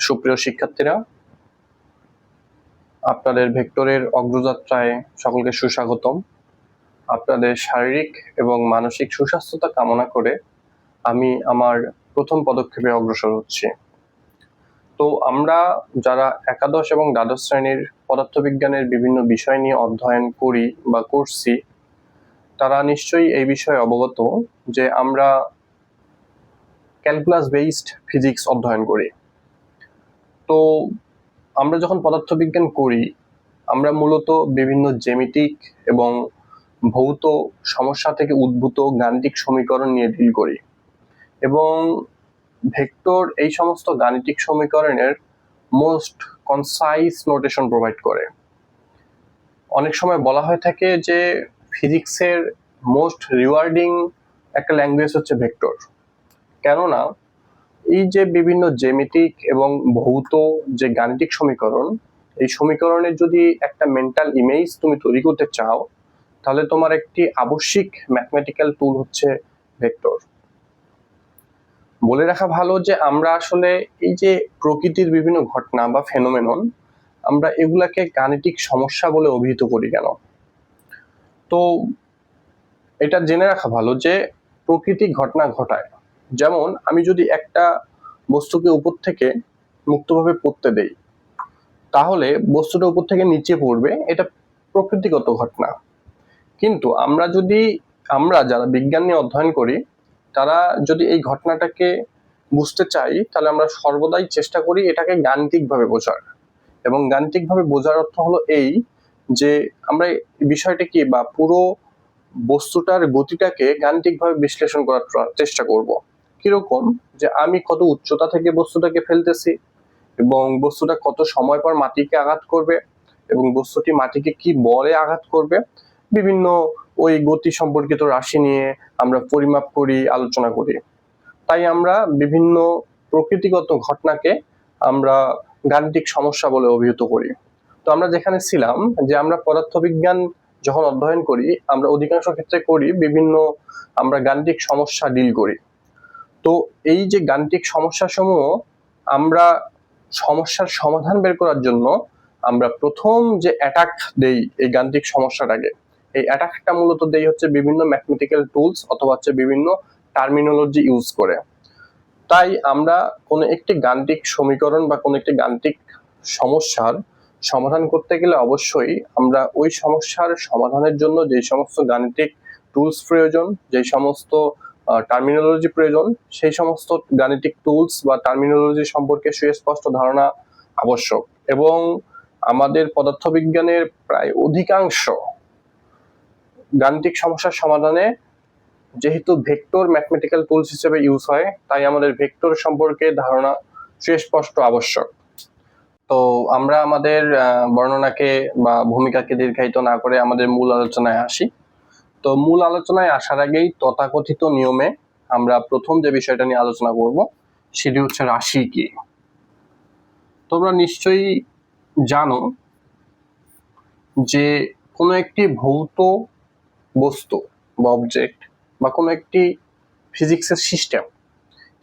সুপ্রিয় শিক্ষার্থীরা, আপনাদের ভেক্টরের অগ্রযাত্রায় সকলকে সুস্বাগতম। আপনাদের শারীরিক এবং মানসিক সুস্বাস্থ্যতা কামনা করে আমি আমার প্রথম পদক্ষেপে অগ্রসর হচ্ছি। তো আমরা যারা একাদশ এবং দ্বাদশ শ্রেণীর পদার্থবিজ্ঞানের বিভিন্ন বিষয় নিয়ে অধ্যয়ন করি বা করছি, তারা নিশ্চয়ই এই বিষয়ে অবগত যে আমরা ক্যালকুলাস বেসড ফিজিক্স অধ্যয়ন করি। তো আমরা যখন পদার্থবিজ্ঞান করি, আমরা মূলত বিভিন্ন জ্যামিতিক এবং ভৌত সমস্যা থেকে উদ্ভূত গাণিতিক সমীকরণ নিয়ে ডিল করি, এবং ভেক্টর এই সমস্ত গাণিতিক সমীকরণের মোস্ট কনসাইজ নোটেশন প্রোভাইড করে। অনেক সময় বলা হয়ে থাকে যে ফিজিক্সের মোস্ট রিওয়ার্ডিং একটা ল্যাঙ্গুয়েজ হচ্ছে ভেক্টর, কেননা এই যে বিভিন্ন জ্যামিতিক এবং ভৌত যে গাণিতিক সমীকরণ, এই সমীকরণের যদি একটা মেন্টাল ইমেজ তুমি তৈরি করতে চাও, তাহলে তোমার একটি আবশ্যিক ম্যাথমেটিক্যাল টুল হচ্ছে ভেক্টর। বলে রাখা ভালো যে আমরা আসলে এই যে প্রকৃতির বিভিন্ন ঘটনা বা ফেনোমেনন, আমরা এগুলাকে গাণিতিক সমস্যা বলে অভিহিত করি কেন? তো এটা জেনে রাখা ভালো যে প্রকৃতি ঘটনা ঘটায়। যেমন আমি যদি একটা বস্তুকে উপর থেকে মুক্তভাবে পড়তে দেই, তাহলে বস্তুটা উপর থেকে নিচে পড়বে, এটা প্রকৃতিগত ঘটনা। কিন্তু আমরা যারা বিজ্ঞান নিয়ে অধ্যয়ন করি, তারা যদি এই ঘটনাটাকে বুঝতে চাই, তাহলে আমরা সর্বদাই চেষ্টা করি এটাকে গাণিতিকভাবে বোঝার। এবং গাণিতিকভাবে বোঝার অর্থ হলো এই যে আমরা বিষয়টা কি বা পুরো বস্তুটার গতিটাকে গাণিতিকভাবে বিশ্লেষণ করার চেষ্টা করব। কিরকম? যে আমি কত উচ্চতা থেকে বস্তুটাকে ফেলতেছি, এবং বস্তুটা কত সময় পর মাটিকে আঘাত করবে, এবং বস্তুটি মাটিকে কি বলে আঘাত করবে, বিভিন্ন ওই গতি সম্পর্কিত রাশি নিয়ে আমরা পরিমাপ করি, আলোচনা করি। তাই আমরা বিভিন্ন প্রকৃতিগত ঘটনাকে আমরা গাণিতিক সমস্যা বলে অভিহিত করি। তো আমরা যেখানে ছিলাম যে আমরা পদার্থবিজ্ঞান যখন অধ্যয়ন করি, আমরা অধিকাংশ ক্ষেত্রে করি বিভিন্ন আমরা গাণিতিক সমস্যা ডিল করি। তো এই যে গাণিতিক সমস্যাসমূহ, আমরা সমস্যার সমাধান বের করার জন্য আমরা প্রথম যে অ্যাটাক দেই এই গাণিতিক সমস্যাটাকে, এই অ্যাটাকটা মূলত দেই হচ্ছে বিভিন্ন ম্যাথমেটিক্যাল টুলস অথবা হচ্ছে বিভিন্ন টার্মিনোলজি ইউজ করে। তাই আমরা কোনো একটি গাণিতিক সমীকরণ বা কোনো একটি গাণিতিক সমস্যার সমাধান করতে গেলে অবশ্যই আমরা ওই সমস্যার সমাধানের জন্য যে সমস্ত গাণিতিক টুলস প্রয়োজন, যে সমস্ত টার্মিনোলজি প্রয়োজন, সেই সমস্ত গাণিতিক টুলস বা টার্মিনোলজি সম্পর্কে সুস্পষ্ট ধারণা আবশ্যক। এবং আমাদের পদার্থবিজ্ঞানের প্রায় অধিকাংশ গাণিতিক সমস্যার সমাধানে যেহেতু ভেক্টর ম্যাথমেটিক্যাল টুলস হিসেবে ইউজ হয়, তাই আমাদের ভেক্টর সম্পর্কে ধারণা সুস্পষ্ট আবশ্যক। তো আমরা আমাদের বর্ণনাকে বা ভূমিকাকে দীর্ঘায়িত না করে আমাদের মূল আলোচনায় আসি। তো মূল আলোচনায় আসার আগেই তথাকথিত নিয়মে আমরা প্রথম যে বিষয়টা নিয়ে আলোচনা করব, সেটি হচ্ছে রাশি কি। তোমরা নিশ্চয়ই জানো যে কোনো একটি ভৌত বস্তু বা অবজেক্ট বা কোনো একটি ফিজিক্সের সিস্টেম,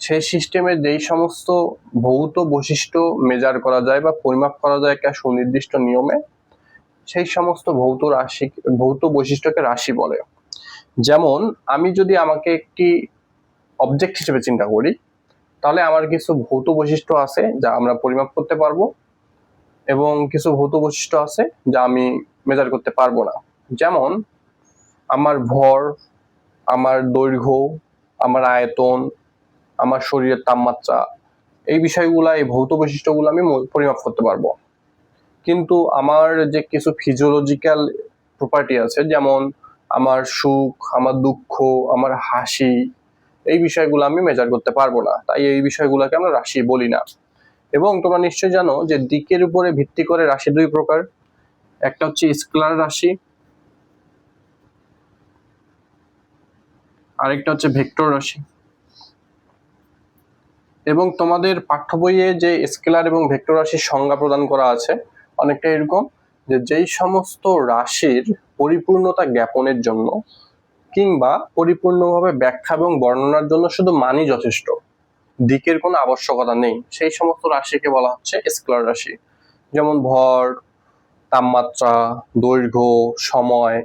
সেই সিস্টেমের যেই সমস্ত ভৌত বৈশিষ্ট্য মেজার করা যায় বা পরিমাপ করা যায় একটা সুনির্দিষ্ট নিয়মে, সেই সমস্ত ভৌত বৈশিষ্ট্যকে রাশি বলে। যেমন আমি যদি আমাকে একটি অবজেক্ট হিসেবে চিন্তা করি, তাহলে আমার কিছু ভৌত বৈশিষ্ট্য আছে যা আমরা পরিমাপ করতে পারবো, এবং কিছু ভৌত বৈশিষ্ট্য আছে যা আমি মেজার করতে পারবো না। যেমন আমার ভর, আমার দৈর্ঘ্য, আমার আয়তন, আমার শরীরের তাপমাত্রা, এই বিষয়গুলা, এই ভৌত বৈশিষ্ট্যগুলো আমি পরিমাপ করতে পারবো। কিন্তু আমার যে কিছু ফিজিওলজিক্যাল প্রপার্টি আছে, যেমন আমার সুখ, আমার দুঃখ, আমার হাসি, এই বিষয়গুলো আমি মেজার করতে পারবো না। তাই এই বিষয়গুলোকে আমরা রাশি বলি না। এবং তোমরা নিশ্চয়ই জানো যে দিকের উপরে ভিত্তি করে রাশি দুই প্রকার, একটা হচ্ছে স্কেলার রাশি, আরেকটা হচ্ছে ভেক্টর রাশি। এবং তোমাদের পাঠ্য বইয়ে যে স্কেলার এবং ভেক্টর রাশির সংজ্ঞা প্রদান করা আছে অনেকটা এরকম, যে যেই সমস্ত রাশির পরিপূর্ণতা জ্ঞাপনের জন্য কিংবা পরিপূর্ণভাবে ব্যাখ্যা এবং বর্ণনার জন্য শুধু মানই যথেষ্ট, দিকের কোনো আবশ্যকতা নেই, সেই সমস্ত রাশিকে বলা হচ্ছে স্কেলার রাশি। যেমন ভর, তাপমাত্রা, দৈর্ঘ্য, সময়,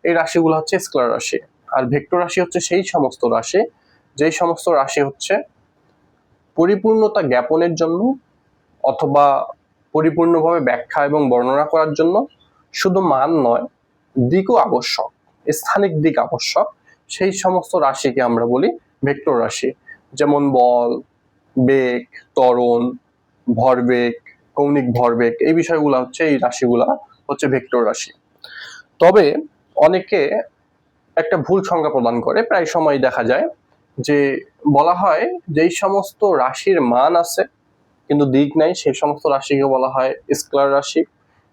এই রাশিগুলো হচ্ছে স্কেলার রাশি। আর ভেক্টর রাশি হচ্ছে সেই সমস্ত রাশি, যেই সমস্ত রাশি হচ্ছে পরিপূর্ণতা জ্ঞাপনের জন্য অথবা পরিপূর্ণভাবে ব্যাখ্যা এবং বর্ণনা করার জন্য শুধু মান নয়, দিকও আবশ্যক, স্থানিক দিক আবশ্যক, সেই সমস্ত রাশিকে আমরা বলি ভেক্টর রাশি। যেমন বল, বেগ, ত্বরণ, ভরবেগ, কৌণিক ভরবেগ, এই বিষয়গুলো হচ্ছে, এই রাশিগুলা হচ্ছে ভেক্টর রাশি। তবে অনেকে একটা ভুল সংজ্ঞা প্রদান করে, প্রায় সময় দেখা যায় যে বলা হয় যেই সমস্ত রাশির মান আছে কিন্তু দিক নাই, সেই সমস্ত রাশিকে বলা হয় স্কেলার রাশি,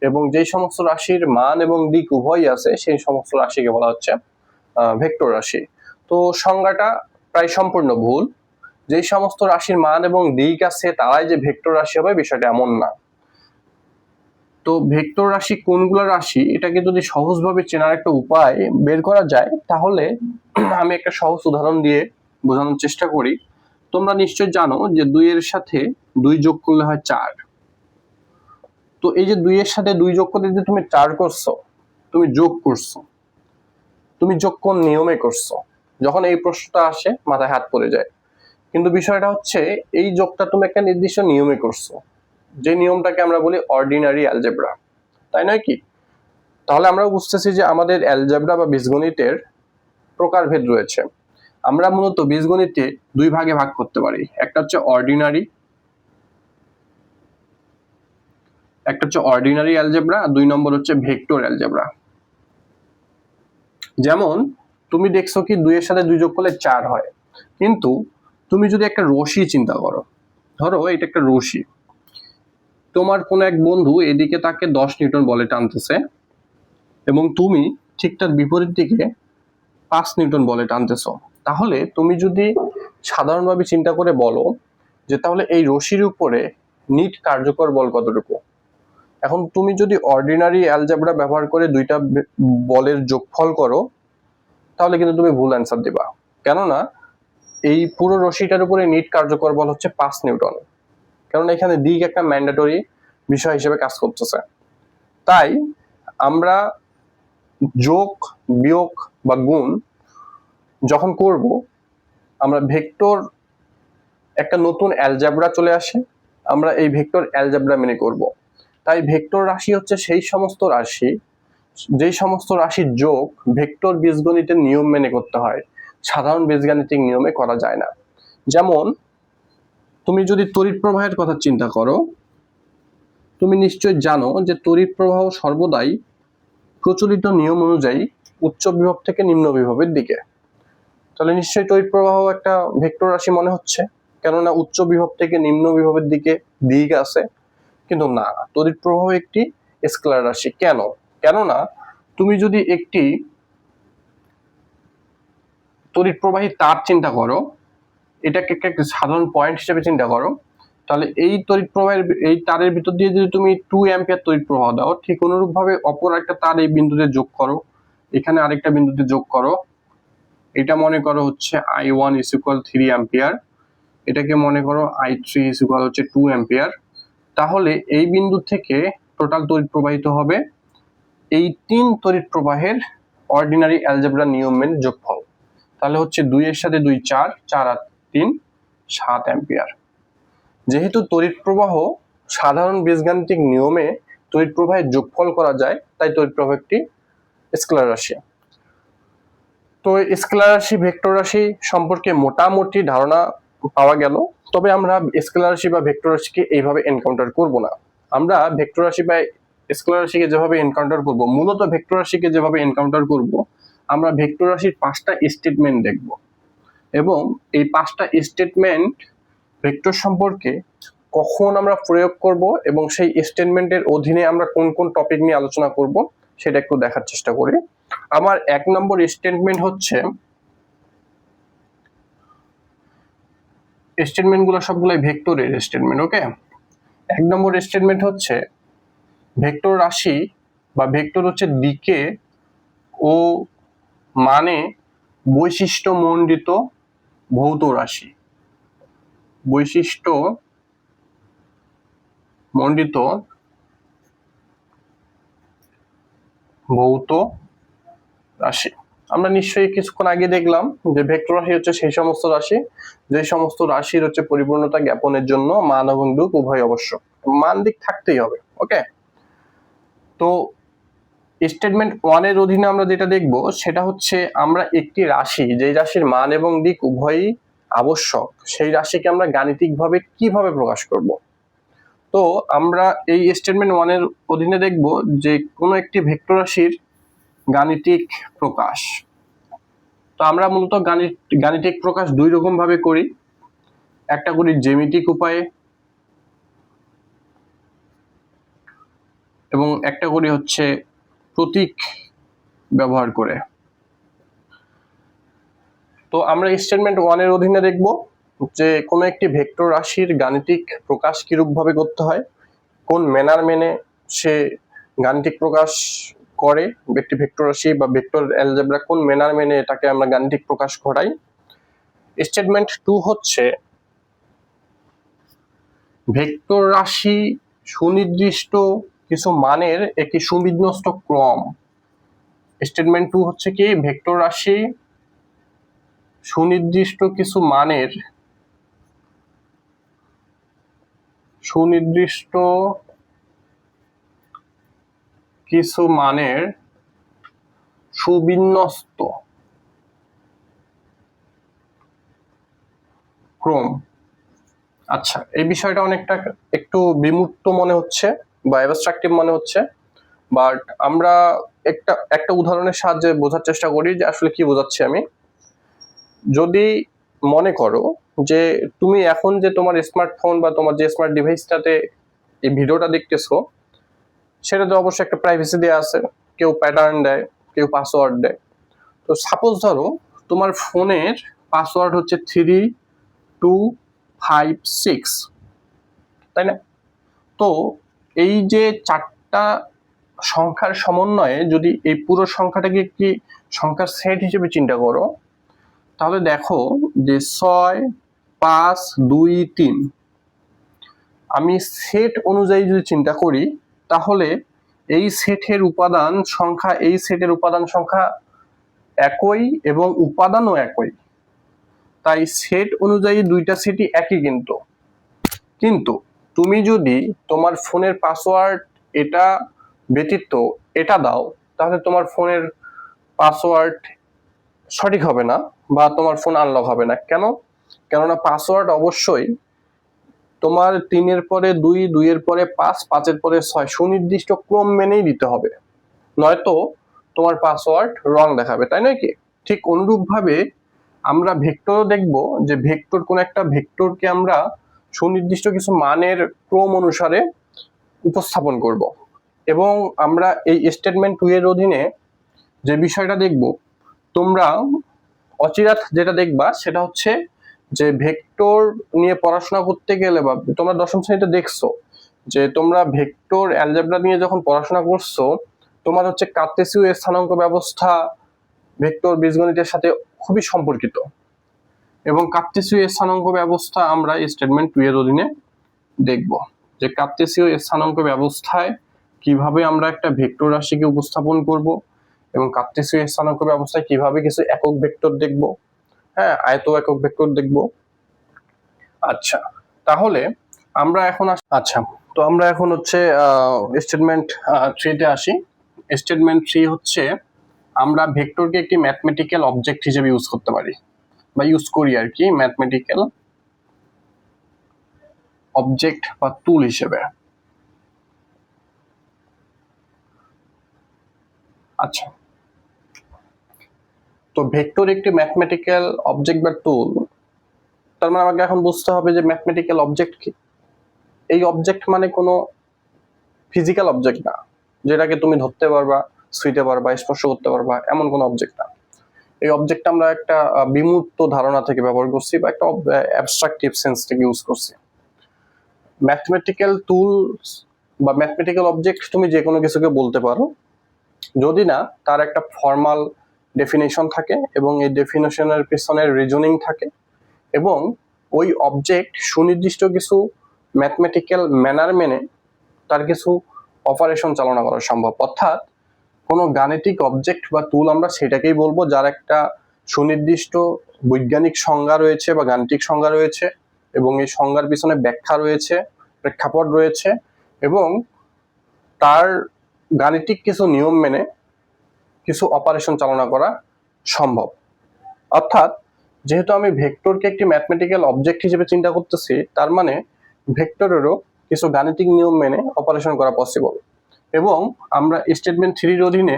এবং যেই সমস্ত রাশির মান এবং দিক উভয়ই আছে সেই সমস্ত রাশিকে বলা হচ্ছে ভেক্টর রাশি। তো সংজ্ঞাটা প্রায় সম্পূর্ণ ভুল। যেই সমস্ত রাশির মান এবং দিক আছে তারাই যে ভেক্টর রাশি হবে বিষয়টা এমন না। তো ভেক্টর রাশি কোনগুলো রাশি এটাকে যদি সহজভাবে চেনার একটা উপায় বের করা যায়, তাহলে আমি একটা সহজ উদাহরণ দিয়ে বোঝানোর চেষ্টা করি। তোমরা নিশ্চয় জানো যে 2 এর সাথে 2 যোগ করলে হয় 4। তো এই যে 2 এর সাথে 2 যোগ করলে যে তুমি 4 করছো, তুমি যোগ করছো, তুমি যোগ কোন নিয়মে করছো? যখন এই প্রশ্নটা আসে মাথায় হাত পড়ে যায়। কিন্তু বিষয়টা হচ্ছে এই যোগটা তুমি একটা নির্দিষ্ট নিয়মে করছো, যে নিয়মটাকে আমরা বলি অর্ডিনারি অ্যালজেব্রা, তাই নয় কি? তাহলে আমরা বুঝতেছি যে আমাদের অ্যালজেব্রা বা বীজগণিতের প্রকারভেদ রয়েছে। আমরা মূলত বীজগণিতে 2 ভাগে ভাগ করতে পারি, একটা হচ্ছে অর্ডিনারি, অ্যালজেব্রা, আর 2 নম্বর হচ্ছে ভেক্টর অ্যালজেব্রা। যেমন তুমি দেখছো কি 2 এর সাথে 2 যোগ করলে 4 হয়, কিন্তু তুমি যদি একটা রশি চিন্তা করো, ধরো এটা একটা রশি, তোমার কোন এক বন্ধু এদিকে তাকে 10 নিউটন বলে টানতেছে এবং তুমি ঠিক তার বিপরীত দিকে 5 নিউটন বলে টানতেছো। তাহলে তুমি যদি সাধারণভাবে চিন্তা করে বলো যে তাহলে এই রশির উপরে নিট কার্যকর বল কতটুকু, এখন তুমি যদি অর্ডিনারি অ্যালজেব্রা ব্যবহার করে দুইটা বলের যোগফল করো, তাহলে কিন্তু তুমি ভুল অ্যান্সার দিবা। কেননা এই পুরো রশিটার উপরে নিট কার্যকর বল হচ্ছে 5 নিউটন, কারণ এখানে দিক একটা ম্যান্ডেটরি বিষয় হিসেবে কাজ করতেছে। তাই আমরা যোগ, বিয়োগ বা গুণ যখন করব, আমরা ভেক্টর একটা নতুন অ্যালজেব্রা চলে আসে, আমরা এই ভেক্টর অ্যালজেব্রা মেনে করব। তাই ভেক্টর রাশি হচ্ছে সেই সমস্ত রাশি, যেই সমস্ত রাশির যোগ ভেক্টর বীজগণিতের নিয়ম মেনে করতে হয়, সাধারণ বীজগাণিতিক নিয়মে করা যায় না। যেমন তুমি যদি তড়িৎ প্রবাহের কথা চিন্তা করো, তুমি নিশ্চয় জানো যে তড়িৎ প্রবাহ সর্বদাই প্রচলিত নিয়ম অনুযায়ী উচ্চ বিভব থেকে নিম্ন বিভবের দিকে। তাহলে নিশ্চয়ই তড়িৎ প্রবাহ একটা ভেক্টর রাশি মনে হচ্ছে, কেননা উচ্চ বিভব থেকে নিম্ন বিভবের দিকে দিক আছে। কিন্তু না, তড়িৎ প্রবাহ একটি স্কেলার রাশি। কেন? কেননা তুমি যদি একটি তড়িৎ প্রবাহী তার চিন্তা করো, এটাকে একটা সাধারণ পয়েন্ট হিসেবে চিন্তা করো, তাহলে এই তড়িৎ প্রবাহের এই তারের ভিতর দিয়ে যদি তুমি 2 অ্যাম্পিয়ার তড়িৎ প্রবাহ দাও, ঠিক অনুরূপ ভাবে অপর একটা তার এই বিন্দুতে যোগ করো, এখানে আরেকটা বিন্দুতে যোগ করো, এটা মনে করো হচ্ছে I1 = 3 অ্যাম্পিয়ার, এটাকে মনে করো I3 = হচ্ছে 2 অ্যাম্পিয়ার। তাহলে এই বিন্দু থেকে টোটাল তড়িৎ প্রবাহিত হবে এই 3 তড়িৎ প্রবাহের অর্ডিনারি অ্যালজেব্রা নিয়ম মেনে যোগফল। তাহলে হচ্ছে 2 এর সাথে 2 4, 4 আর 3 7 অ্যাম্পিয়ার। যেহেতু তড়িৎ প্রবাহ সাধারণ বীজগাণিতিক নিয়মে তড়িৎ প্রবাহের যোগফল করা যায়, তাই তড়িৎ প্রবাহ একটি স্কেলার রাশি। তো স্কেলার রাশি, ভেক্টর রাশি সম্পর্কে মোটামুটি ধারণা পাওয়া গেল। তবে আমরা স্কেলার রাশি বা ভেক্টর রাশিকে এইভাবে এনকাউন্টার করব না। আমরা ভেক্টর রাশি বা স্কেলার রাশিকে যেভাবে এনকাউন্টার করব, মূলত ভেক্টর রাশিকে যেভাবে এনকাউন্টার করব, আমরা ভেক্টর রাশির 5টা স্টেটমেন্ট দেখব এবং এই 5টা স্টেটমেন্ট ভেক্টর সম্পর্কে কখন আমরা প্রয়োগ করব এবং সেই স্টেটমেন্টের অধীনে আমরা কোন কোন টপিক নিয়ে আলোচনা করব সেটা একটু দেখার চেষ্টা করি। আমার 1 নম্বর স্টেটমেন্ট হচ্ছে, স্টেটমেন্টগুলো সবগুলাই ভেক্টরের স্টেটমেন্ট। ওকে, 1 নম্বর স্টেটমেন্ট হচ্ছে ভেক্টর রাশি বা ভেক্টর হচ্ছে দিকে ও মানে বৈশিষ্ট্যমণ্ডিত ভৌত রাশি। বৈশিষ্ট্য মণ্ডিত ভৌত রাশি। আমরা নিশ্চয়ই কিছুক্ষণ আগে দেখলাম যে ভেক্টর রাশি হচ্ছে সেই সমস্ত রাশি যে সমস্ত রাশির হচ্ছে পরিপূর্ণতা জ্ঞাপনের জন্য মান এবং দিক উভয় আবশ্যক। মান দিক থাকতেই হবে। ওকে, তো স্টেটমেন্ট 1 এর অধীনে আমরা যেটা দেখব সেটা হচ্ছে আমরা একটি রাশি, যে রাশির মান এবং দিক উভয়ই আবশ্যক, সেই রাশিকে আমরা গাণিতিকভাবে কিভাবে প্রকাশ করব। তো আমরা এই স্টেটমেন্ট 1 এর অধীনে দেখব যে কোনো একটি ভেক্টর রাশির গাণিতিক প্রকাশ। তো আমরা মূলত গাণিতিক প্রকাশ দুই রকম ভাবে করি। একটা করি জ্যামিতিক উপায়ে এবং একটা করি হচ্ছে প্রতীক ব্যবহার করে। তো আমরা স্টেটমেন্ট 1 এর অধীনে দেখব যে কোনো একটি ভেক্টর রাশির গাণিতিক প্রকাশ কিরূপ ভাবে করতে হয়, কোন ম্যানার মেনে সে গাণিতিক প্রকাশ করে, একটি ভেক্টর রাশি বা ভেক্টর অ্যালজেব্রা কোন ম্যানার মেনে এটাকে আমরা গাণিতিক প্রকাশ ঘটাই। স্টেটমেন্ট 2 হচ্ছে ভেক্টর রাশি সুনির্দিষ্ট কিছু মানের একটি সুবিন্যস্ত ক্রম। স্টেটমেন্ট 2 হচ্ছে কি ভেক্টর রাশি সুনির্দিষ্ট কিছু মানের সুবিন্যস্ত ক্রম। আচ্ছা, এই বিষয়টা অনেকটা একটু বিমূর্ত মনে হচ্ছে বা অ্যাবস্ট্রাকটিভ মনে হচ্ছে, বাট আমরা একটা উদাহরণের সাহায্যে বোঝার চেষ্টা করি যে আসলে কি বোঝাচ্ছি আমি। যদি মনে করো যে তুমি এখন যে তোমার স্মার্টফোন বা তোমার যে স্মার্ট ডিভাইসটাতে এই ভিডিওটা দেখতেছো সেটাতে অবশ্যই একটা প্রাইভেসি দেওয়া আছে, কেউ প্যাটার্ন দেয়, কেউ পাসওয়ার্ড দেয়। তো সাপোজ ধরো তোমার ফোনের পাসওয়ার্ড হচ্ছে 3256, তাই না? তো এই যে চারটা সংখ্যার সমন্বয়ে যদি এই পুরো সংখ্যাটাকে একটি সংখ্যার সেট হিসেবে চিন্তা করো, তাহলে দেখো যে 6, 5, 2, 3 আমি সেট অনুযায়ী যদি চিন্তা করি তাহলে এই সেটের উপাদান সংখ্যা একই এবং উপাদানও একই। তাই সেট অনুযায়ী দুইটা সেটই একই। কিন্তু তুমি যদি তোমার ফোনের পাসওয়ার্ড এটা ব্যতীত এটা দাও তাহলে তোমার ফোনের পাসওয়ার্ড সঠিক হবে না বা তোমার ফোন আনলক হবে না। কেননা পাসওয়ার্ড অবশ্যই তোমার 3 এর পরে 2, 2 এর পরে 5, 5 এর পরে 6 সুনির্দিষ্ট ক্রম মেনেই দিতে হবে, নয়তো তোমার পাসওয়ার্ড রং দেখাবে, তাই নয় কি? ঠিক অনুরূপ ভাবে আমরা ভেক্টরও দেখব যে কোন একটা ভেক্টরকে আমরা সুনির্দিষ্ট কিছু মানের ক্রম অনুসারে উপস্থাপন করব। এবং আমরা এই স্টেটমেন্ট 2 এর অধীনে যে বিষয়টা দেখব, তোমরা অচিরাত যেটা দেখবা সেটা হচ্ছে যে ভেক্টর নিয়ে পড়াশোনা করতে গেলে বা তোমরা দশম শ্রেণীতে দেখছো যে তোমরা ভেক্টর অ্যালজেব্রা নিয়ে যখন পড়াশোনা করছো তোমার হচ্ছে কার্তেসীয় স্থানাঙ্ক ব্যবস্থা ভেক্টর বীজগণিতের সাথে খুবই সম্পর্কিত। এবং কার্তেসীয় স্থানাঙ্ক ব্যবস্থা আমরা স্টেটমেন্ট 2 এর অধীনে দেখব যে কার্তেসীয় স্থানাঙ্ক ব্যবস্থায় কিভাবে আমরা একটা ভেক্টর রাশিকে উপস্থাপন করব এবং কার্তেসীয় স্থানাঙ্ক ব্যবস্থায় কিভাবে কিছু একক ভেক্টর দেখব, হ্যাঁ, আয়ত একক ভেক্টর দেখব। আচ্ছা, তাহলে আমরা এখন হচ্ছে স্টেটমেন্ট 3 তে আসি। স্টেটমেন্ট 3 হচ্ছে আমরা ভেক্টরকে একটি ম্যাথমেটিক্যাল অবজেক্ট হিসেবে ইউজ করতে পারি বা ইউজ করি আর কি, ম্যাথমেটিক্যাল অবজেক্ট বা টুল হিসেবে। আচ্ছা, তো ভেক্টর একটি ম্যাথমেটিক্যাল অবজেক্ট বা টুল, তার মানে আমাকে এখন বুঝতে হবে যে ম্যাথমেটিক্যাল অবজেক্ট কি। এই অবজেক্ট মানে কোনো ফিজিক্যাল অবজেক্ট না, যেটাকে তুমি ধরতে পারবা, ছুঁইতে পারবা, স্পর্শ করতে পারবা, এমন কোনো অবজেক্ট না। এই অবজেক্ট আমরা একটা বিমূর্ত ধারণা থেকে ব্যবহার করছি বা একটা অ্যাবস্ট্রাকটিভ সেন্স থেকে ইউজ করছি। ম্যাথমেটিক্যাল টুলস বা ম্যাথমেটিক্যাল অবজেক্ট তুমি যে কোনো কিছুকে বলতে পারো যদি না তার একটা ফর্মাল ডেফিনেশন থাকে এবং এই ডেফিনেশনের পিছনের রিজনিং থাকে এবং ওই অবজেক্ট সুনির্দিষ্ট কিছু ম্যাথমেটিক্যাল ম্যানার মেনে তার কিছু অপারেশন চালনা করা সম্ভব। অর্থাৎ কোনো গাণিতিক অবজেক্ট বা টুল আমরা সেটাকেই বলবো যার একটা সুনির্দিষ্ট বৈজ্ঞানিক সংজ্ঞা রয়েছে বা গাণিতিক সংজ্ঞা রয়েছে, এবং এই সংজ্ঞার পিছনে ব্যাখ্যা রয়েছে, প্রেক্ষাপট রয়েছে, এবং তার গাণিতিক কিছু নিয়ম মেনে কিছু অপারেশন চালনা করা সম্ভব। অর্থাৎ যেহেতু আমি ভেক্টরকে একটি ম্যাথমেটিক্যাল অবজেক্ট হিসেবে চিন্তা করতেছি, তার মানে ভেক্টরেরও কিছু গাণিতিক নিয়ম মেনে অপারেশন করা পসিবল। এবং আমরা স্টেটমেন্ট 3-র অধীনে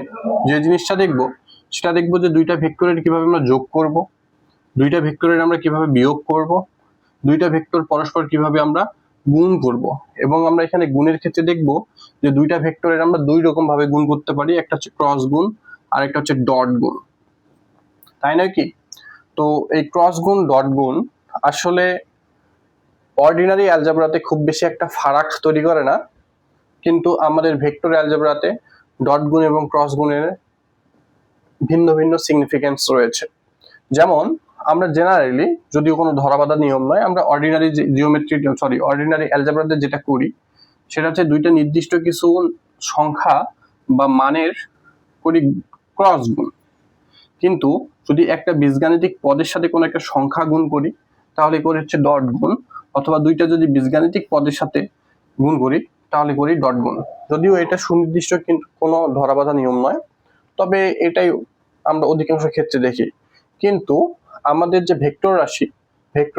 যে জিনিসটা দেখব সেটা দেখব যে দুইটা ভেক্টরের কিভাবে আমরা যোগ করব, দুইটা ভেক্টরের আমরা কিভাবে বিয়োগ করব, দুইটা ভেক্টর পরস্পর কিভাবে আমরা গুণ করব। এবং আমরা এখানে গুণের ক্ষেত্রে দেখব যে দুইটা ভেক্টরের আমরা দুই রকম ভাবে গুণ করতে পারি, একটা হচ্ছে ক্রস গুণ আর একটা হচ্ছে ডট গুণ, তাই নয় কি? তো এই ক্রস গুণ ডট গুণ আসলে অর্ডিনারি অ্যালজেব্রাতে খুব বেশি একটা ফারাক তৈরি করে না, কিন্তু আমাদের ভেক্টর অ্যালজেব্রাতে ডট গুণ এবং ক্রস গুণের ভিন্ন ভিন্ন সিগনিফিকেন্স রয়েছে। যেমন আমরা জেনারেলি, যদিও কোনো ধরাবাঁধা নিয়ম নয়, আমরা অর্ডিনারি অ্যালজেব্রাতে যেটা করি সেটা হচ্ছে দুইটা নির্দিষ্ট কিছু সংখ্যা বা মানের করি ক্রস গুণ। কিন্তু যদি একটা বীজগাণিতিক পদের সাথে কোনো একটা সংখ্যা গুণ করি তাহলে করি হচ্ছে ডট গুণ, অথবা দুইটা যদি বীজগাণিতিক পদের সাথে গুণ করি তাহলে করি ডট গুণ। যদিও এটা সুনির্দিষ্ট কোনো ধরাবাঁধা নিয়ম নয়, তবে এটাই আমরা অধিকাংশ ক্ষেত্রে দেখি। কিন্তু আমাদের যে ভেক্টর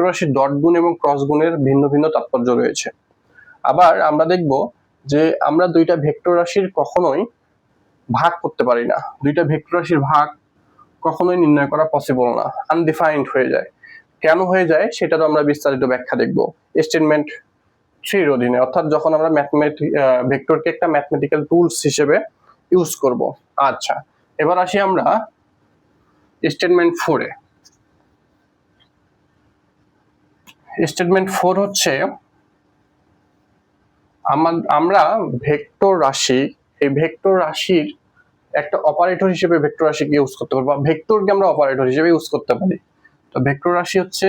রাশির ডট গুণ এবং ক্রস গুণের ভিন্ন ভিন্ন তাৎপর্য রয়েছে। আবার আমরা দেখব যে আমরা দুইটা ভেক্টর রাশির কখনোই ভাগ করতে পারি না, দুইটা ভেক্টর রাশির ভাগ কখনোই নির্ণয় করা পসিবল না, আনডিফাইন্ড হয়ে যায়। কেন হয়ে যায় সেটারও আমরা বিস্তারিত ব্যাখ্যা দেখব স্টেটমেন্ট 3-র অধীনে, অর্থাৎ যখন আমরা ভেক্টরকে একটা ম্যাথমেটিক্যাল টুলস হিসেবে ইউজ করব। আচ্ছা, এবার আসি আমরা স্টেটমেন্ট 4-এ। স্টেটমেন্ট 4 হচ্ছে আমরা ভেক্টর রাশি, এই ভেক্টর রাশির একটা অপারেটর হিসেবে ভেক্টর রাশিকে ইউজ করতে পারবো, বা ভেক্টরকে আমরা অপারেটর হিসেবে ইউজ করতে পারি। তো ভেক্টর রাশি হচ্ছে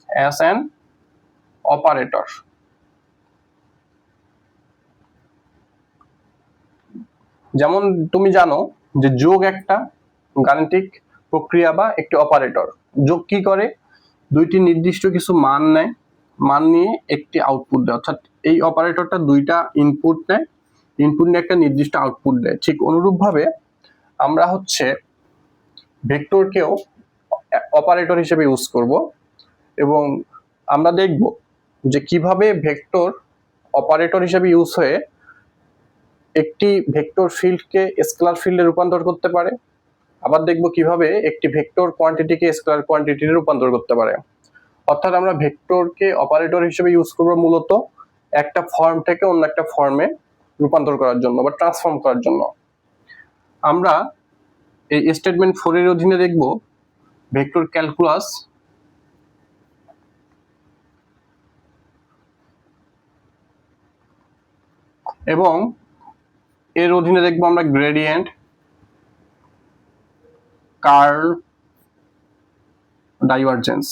অ্যাজ অ্যান অপারেটর। যেমন তুমি জানো যে যোগ একটা গাণিতিক প্রক্রিয়া বা একটি অপারেটর। যোগ কি করে? দুইটি নির্দিষ্ট কিছু মান নেয়, মান নিয়ে একটি আউটপুট দেয়। অর্থাৎ এই অপারেটরটা দুইটা ইনপুট নেয়, ইনপুট নিয়ে একটা নির্দিষ্ট আউটপুট দেয়। ঠিক অনুরূপভাবে আমরা হচ্ছে ভেক্টরকেও অপারেটর হিসেবে ইউজ করব, এবং আমরা দেখব যে কিভাবে ভেক্টর অপারেটর হিসেবে ইউজ হয়ে একটি ভেক্টর ফিল্ডকে স্কেলার ফিল্ডে রূপান্তর করতে পারে। আবার দেখব কিভাবে একটি ভেক্টর কোয়ান্টিটিকে স্কেলার কোয়ান্টিটিতে রূপান্তর করতে পারে। অর্থাৎ আমরা ভেক্টরকে অপারেটর হিসেবে ইউজ করব মূলত একটা ফর্ম থেকে অন্য একটা ফর্মে রূপান্তর করার জন্য বা ট্রান্সফর্ম করার জন্য। আমরা এই স্টেটমেন্ট 4-এর অধীনে দেখব ভেক্টর ক্যালকুলাস, এবং এর অধীনে দেখব আমরা গ্রেডিয়েন্ট, কার্ল, ডাইভারজেন্স।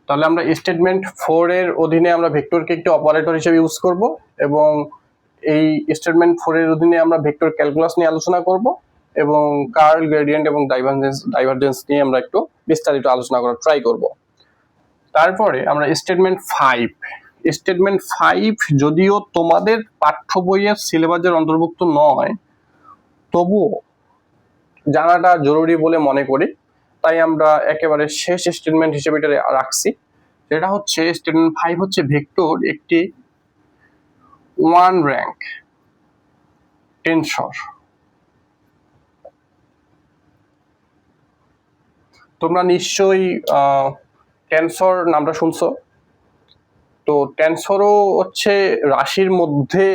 তাহলে আমরা স্টেটমেন্ট 4-এর অধীনে আমরা ভেক্টরকে একটি অপারেটর হিসেবে ইউজ করব, এবং এই স্টেটমেন্ট 4-এর অধীনে আমরা ভেক্টর ক্যালকুলাস নিয়ে আলোচনা করব, এবং কার্ল, গ্রেডিয়েন্ট এবং ডাইভারজেন্স নিয়ে আমরা একটু বিস্তারিত আলোচনা করার ট্রাই করব। তারপরে আমরা স্টেটমেন্ট 5 যদিও তোমাদের পাঠ্য বইয়ের সিলেবাসের অন্তর্ভুক্ত নয়, তবুও জানাটা জরুরি বলে মনে করি, তাই আমরা একেবারে শেষ স্টেটমেন্ট হিসেবে এটা রাখছি। যেটা হচ্ছে স্টেটমেন্ট 5 হচ্ছে ভেক্টর একটি ওয়ান র্যাঙ্ক টেনসর। তোমরা নিশ্চয়ই টেনসর নামটা শুনছো। তো টেনসরও হচ্ছে রাশির মধ্যে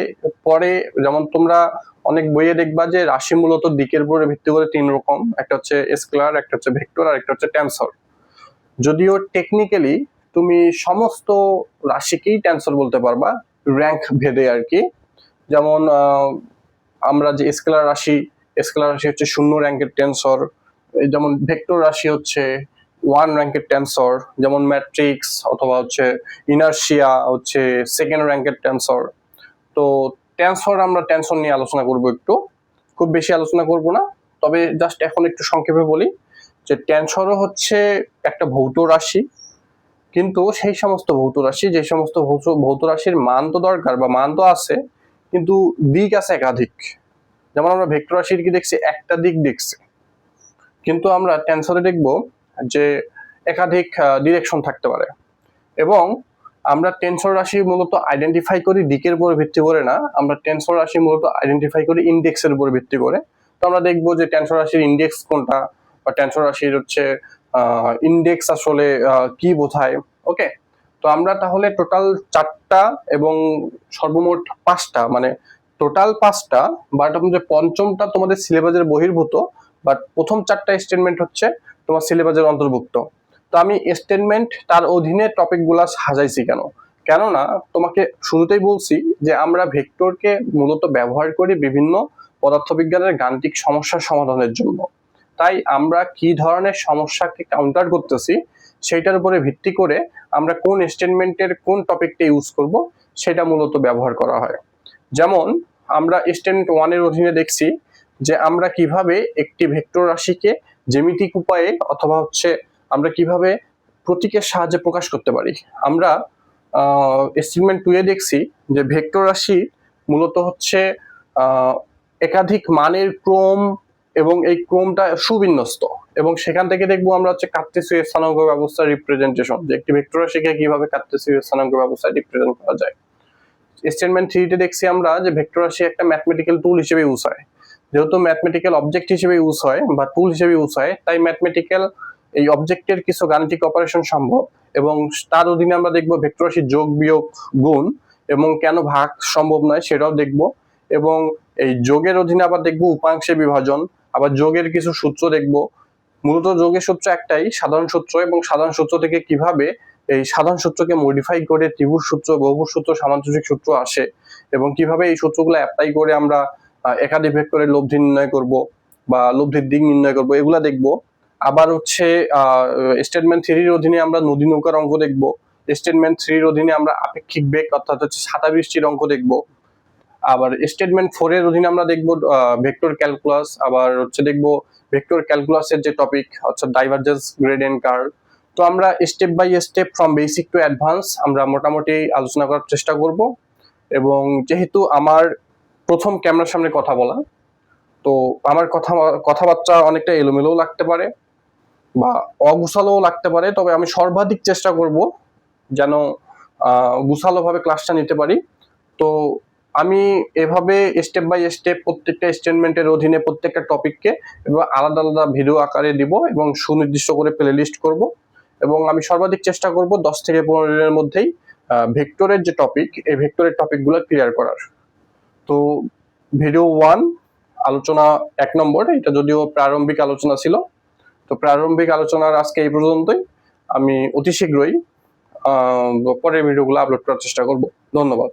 পড়ে। যেমন তোমরা অনেক বইয়ে দেখবা যে রাশি মূলত দিকের উপরে ভিত্তি করে 3 রকম, একটা হচ্ছে স্কেলার, একটা হচ্ছে ভেক্টর, আর একটা হচ্ছে টেনসর। যদিও টেকনিক্যালি তুমি সমস্ত রাশিকেই টেনসর বলতে পারবা, র্যাঙ্ক ভেদে আর কি। যেমন আমরা যে স্কেলার রাশি স্কেলার রাশি হচ্ছে 0 র্যাঙ্কের টেন্সর, যেমন ভেক্টর রাশি হচ্ছে 1 র্যাঙ্কের টেন্সর, যেমন ম্যাট্রিক্স অথবা হচ্ছে ইনার্শিয়া হচ্ছে 2nd র্যাঙ্কের টেন্সর। তো আমরা টেন্সর নিয়ে আলোচনা করব, একটু খুব বেশি আলোচনা করব না, তবে জাস্ট এখন একটু সংক্ষেপে বলি যে টেন্সরও হচ্ছে একটা ভৌত রাশি, কিন্তু সেই সমস্ত ভৌত রাশি, যে সমস্ত ভৌত রাশির মান তো দরকার বা মান তো আছে, কিন্তু দিক আছে একাধিক। যেমন আমরা ভেক্টর রাশির কি দেখছি, একটা দিক দেখছি, কিন্তু আমরা টেন্সরে দেখব যে একাধিক ডিরেকশন থাকতে পারে। এবং আমরা টেন্সর রাশি মূলত আইডেন্টিফাই করি দিকের উপর ভিত্তি করে না, আমরা টেন্সর রাশি মূলত আইডেন্টিফাই করি ইন্ডেক্সের উপর ভিত্তি করে। তো আমরা দেখবো যে টেন্সর রাশির ইন্ডেক্স কোনটা, বা টেন্সর রাশির হচ্ছে ইন্ডেক্স আসলে কি বোঝায়। ওকে, তো আমরা তাহলে টোটাল 4টা এবং সর্বমোট 5টা, মানে টোটাল 5টা, বাট যে পঞ্চমটা তোমাদের সিলেবাসের বহির্ভূত, বাট প্রথম 4টা স্টেটমেন্ট হচ্ছে তোমার সিলেবাসের অন্তর্ভুক্ত। তো আমি স্টেটমেন্ট তার অধীনে টপিক গুলা সাজাইছি কেন, কেননা তোমাকে শুরুতেই বলছি যে আমরা ভেক্টরকে মূলত ব্যবহার করি বিভিন্ন পদার্থবিজ্ঞানের গাণিতিক সমস্যার সমাধানের জন্য। তাই আমরা কি ধরনের সমস্যাকে কাউন্টার করতেছি সেইটার উপরে ভিত্তি করে আমরা কোন স্টেটমেন্টের কোন টপিকটা ইউজ করব সেটা মূলত ব্যবহার করা হয়। যেমন আমরা স্টেটমেন্ট 1 এর অধীনে দেখছি যে আমরা কিভাবে একটি ভেক্টর রাশিকে জ্যামিতিক উপায়ে অথবা হচ্ছে আমরা কিভাবে প্রতীকের সাহায্যে প্রকাশ করতে পারি। আমরা স্টেটমেন্ট 2 এ দেখছি যে ভেক্টর রাশি মূলত হচ্ছে একাধিক মানের ক্রম, এবং এই ক্রমটা সুবিন্যস্ত, এবং সেখান থেকে দেখবো আমরা হচ্ছে কার্তেসীয় স্থানাঙ্ক ব্যবস্থার রিপ্রেজেন্টেশন, যে একটি ভেক্টর রাশিকে কিভাবে কার্তেসীয় স্থানাঙ্ক ব্যবস্থায় রিপ্রেজেন্ট করা যায়। স্টেটমেন্ট 3 তে দেখছি আমরা যে ভেক্টর রাশি একটা ম্যাথমেটিক্যাল টুল হিসেবে ইউজ হয়। যেহেতু ম্যাথমেটিক্যাল অবজেক্ট হিসেবে ইউজ হয় বা টুল হিসেবে ইউজ হয়, তাই ম্যাথমেটিক্যাল এই অবজেক্টের কিছু গাণিতিক অপারেশন সম্ভব, এবং তার অধীনে আমরা দেখবো ভেক্টর রাশি যোগ বিয়োগ গুণ এবং কেন ভাগ সম্ভব নয় সেটাও দেখবো। এবং এই যোগের অধীনে আবার দেখবো উপাংশে বিভাজন, আবার যোগের কিছু সূত্র দেখবো। মূলত যোগের সূত্র একটাই, সাধারণ সূত্র, এবং সাধারণ সূত্র থেকে কিভাবে এই সাধারণ সূত্রকে মডিফাই করে ত্রিভুজ সূত্র, বহুভুজ সূত্র, সামান্তরিক সূত্র আসে, এবং কিভাবে এই সূত্রগুলো অ্যাপ্লাই করে আমরা একাধিক ভেক্টরের লব্ধি নির্ণয় করব বা লব্ধির দিক নির্ণয় করব, এগুলা দেখব। আবার হচ্ছে স্টেটমেন্ট 3 এর অধীনে আমরা নদী নৌকার অঙ্ক দেখব। স্টেটমেন্ট 3 এর অধীনে আমরা আপেক্ষিক বেগ অর্থাৎ হচ্ছে ছাতা বৃষ্টির অঙ্ক দেখব। আবার স্টেটমেন্ট 4 এর অধীনে আমরা দেখব ভেক্টর ক্যালকুলাস, আবার হচ্ছে দেখব ভেক্টর ক্যালকুলাসের যে টপিক অর্থাৎ ডাইভারজেন্স, গ্রেডিয়েন্ট কার্ভ। তো আমরা step by step from basic to advance আমরা মোটামুটি আলোচনা করার চেষ্টা করব। এবং যেহেতু আমার প্রথম ক্যামেরার সামনে কথা বলা, তো আমার কথাবার্তা অনেকটা এলোমেলোও লাগতে পারে বা অগুছালোও লাগতে পারে, তবে আমি সর্বাধিক চেষ্টা করব যেন গুছালোভাবে ক্লাসটা নিতে পারি। তো আমি এভাবে স্টেপ বাই স্টেপ প্রত্যেকটা স্টেটমেন্টের অধীনে প্রত্যেকটা টপিককে এবং আলাদা আলাদা ভিডিও আকারে দিব এবং সুনির্দিষ্ট করে প্লে লিস্ট করব। এবং আমি সর্বাধিক চেষ্টা করব 10 থেকে 15 দিনের মধ্যেই ভেক্টরের যে টপিক, এই ভেক্টরের টপিকগুলো ক্লিয়ার করার। তো ভিডিও 1 আলোচনা 1 নম্বর, এটা যদিও প্রারম্ভিক আলোচনা ছিল। তো প্রারম্ভিক আলোচনার আজকে এই পর্যন্তই। আমি অতি শীঘ্রই পরের ভিডিওগুলো আপলোড করার চেষ্টা করব। ধন্যবাদ।